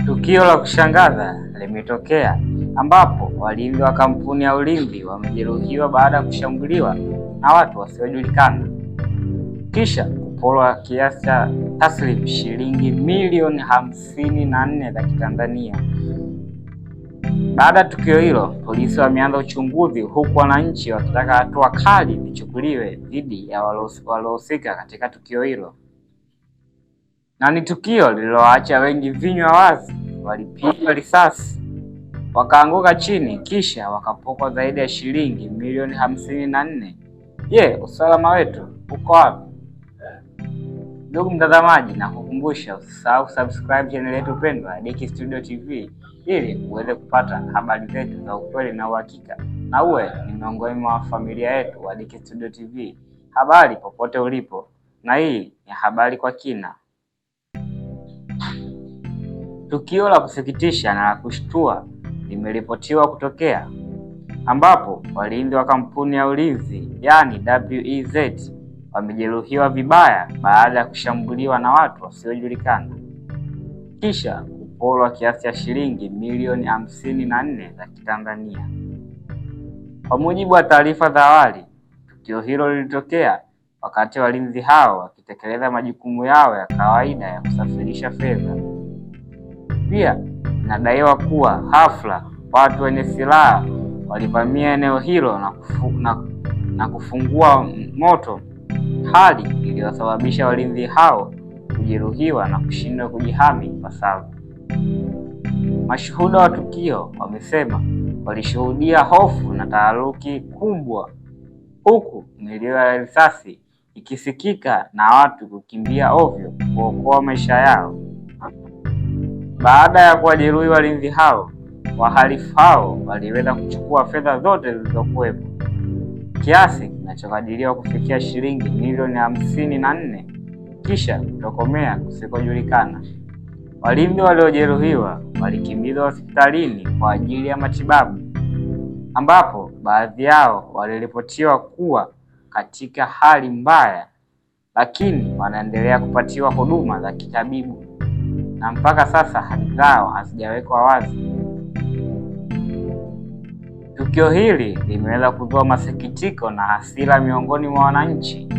Tukio la kushangaza limetokea ambapo walinzi wa kampuni ya ulinzi wamejeruhiwa baada ya kushambuliwa na watu wasiojulikana, kisha kuporwa kiasi cha taslimu shilingi milioni 54 za Kitanzania. Baada ya tukio hilo, polisi wameanza uchunguzi, huku wananchi wakitaka hatua kali zichukuliwe dhidi ya waliohusika katika tukio hilo. Na ni tukio lililoacha wengi vinywa wazi. Walipigwa risasi, wakaanguka chini, kisha wakapokwa zaidi ya shilingi milioni 54. Je, usalama wetu uko wapi? Ndugu mtazamaji, na kukumbusha usisahau subscribe channel yetu pendwa Dicky Studio TV ili uweze kupata habari zetu za ukweli na uhakika, na uwe ni miongoni mwa familia yetu wa Dicky Studio TV. Habari popote ulipo, na hii ni habari kwa kina. Tukio la kusikitisha na la kushtua limeripotiwa kutokea ambapo walinzi wa kampuni ya ulinzi yani WEZ wamejeruhiwa vibaya baada ya kushambuliwa na watu wasiojulikana, kisha kuporwa kiasi cha shilingi milioni 54 za Kitanzania. Kwa mujibu wa taarifa za awali, tukio hilo lilitokea wakati walinzi hao wakitekeleza majukumu yao ya kawaida ya kusafirisha fedha. Pia inadaiwa kuwa hafla watu wenye silaha walivamia eneo hilo na kufungua moto, hali iliyosababisha walinzi hao kujeruhiwa na kushindwa kujihami ipasavyo. Mashuhuda wa tukio wamesema walishuhudia hofu na taharuki kubwa, huku milio ya risasi ikisikika na watu kukimbia ovyo kuokoa maisha yao. Baada ya kuwajeruhi walinzi hao, wahalifu hao waliweza kuchukua fedha zote zilizokuwepo, kiasi kinachokadiriwa kufikia shilingi milioni 54, kisha kutokomea kusikojulikana. Walinzi waliojeruhiwa walikimbizwa hospitalini kwa ajili ya matibabu, ambapo baadhi yao waliripotiwa kuwa katika hali mbaya, lakini wanaendelea kupatiwa huduma za kitabibu na mpaka sasa hali zao hazijawekwa wazi. Tukio hili limeweza kuzua masikitiko na hasira miongoni mwa wananchi,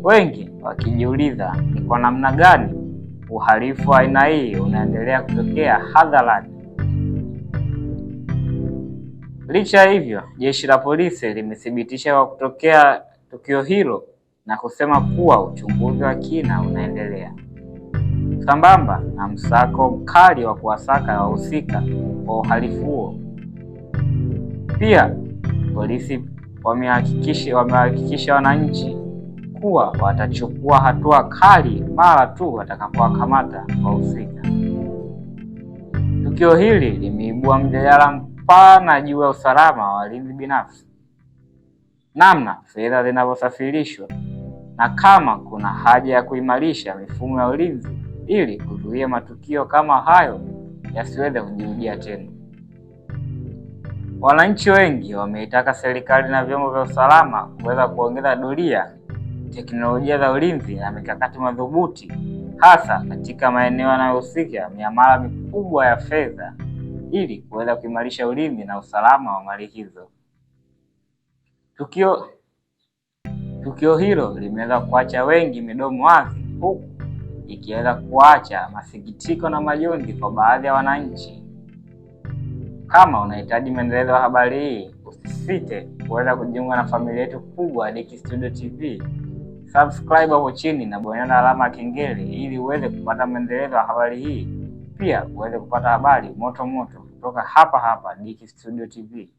wengi wakijiuliza ni kwa namna gani uhalifu wa aina hii unaendelea kutokea hadharani. Licha hivyo, jeshi la polisi limethibitisha kwa kutokea tukio hilo na kusema kuwa uchunguzi wa kina unaendelea, sambamba na msako mkali wa kuwasaka wahusika wa uhalifu huo. Pia polisi wamehakikisha wananchi kuwa watachukua hatua kali mara tu watakapowakamata wahusika. Tukio hili limeibua mjadala mpana juu ya usalama wa walinzi binafsi, namna fedha zinavyosafirishwa, na kama kuna haja ya kuimarisha mifumo ya ulinzi ili kuzuia matukio kama hayo yasiweze kujirudia tena. Wananchi wengi wameitaka serikali na vyombo vya usalama kuweza kuongeza doria, teknolojia za ulinzi na mikakati madhubuti, hasa katika maeneo yanayohusika miamala mikubwa ya fedha, ili kuweza kuimarisha ulinzi na usalama wa mali hizo. Tukio hilo limeweza kuacha wengi midomo wazi, huku ikiweza kuacha masikitiko na majonzi kwa baadhi ya wananchi. Kama unahitaji maendelezo ya habari hii, usisite kuweza kujiunga na familia yetu kubwa Dicky Studio TV. Subscribe hapo chini na bonyeza alama ya kengele ili uweze kupata maendelezo ya habari hii. Pia uweze kupata habari moto moto kutoka hapa Dicky Studio TV.